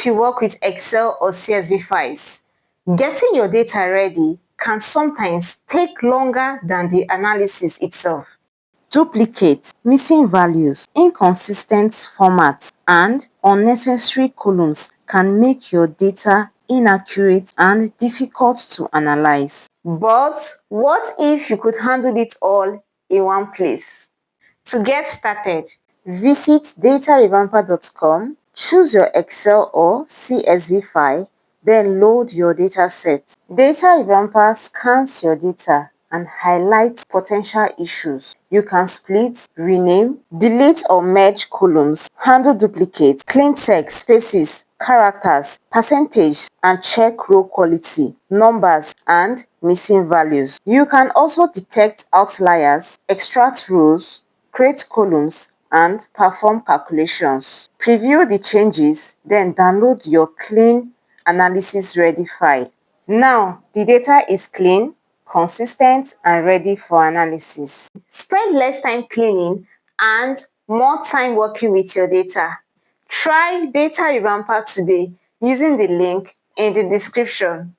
if you work with Excel or CSV files, getting your data ready can sometimes take longer than the analysis itself. Duplicates, missing values, inconsistent formats, and unnecessary columns can make your data inaccurate and difficult to analyze. But what if you could handle it all in one place? To get started, visit DataRevamper.com, choose your Excel or CSV file, then load your dataset. DataRevamper scans your data and highlights potential issues. You can split, rename, delete or merge columns, handle duplicates, clean text, spaces, characters, percentage, and check row quality, numbers, and missing values. You can also detect outliers, extract rows, create columns, and perform calculations. Preview the changes, then download your clean analysis ready file. Now, the data is clean, consistent, and ready for analysis. Spend less time cleaning and more time working with your data. Try DataRevamper today using the link in the description.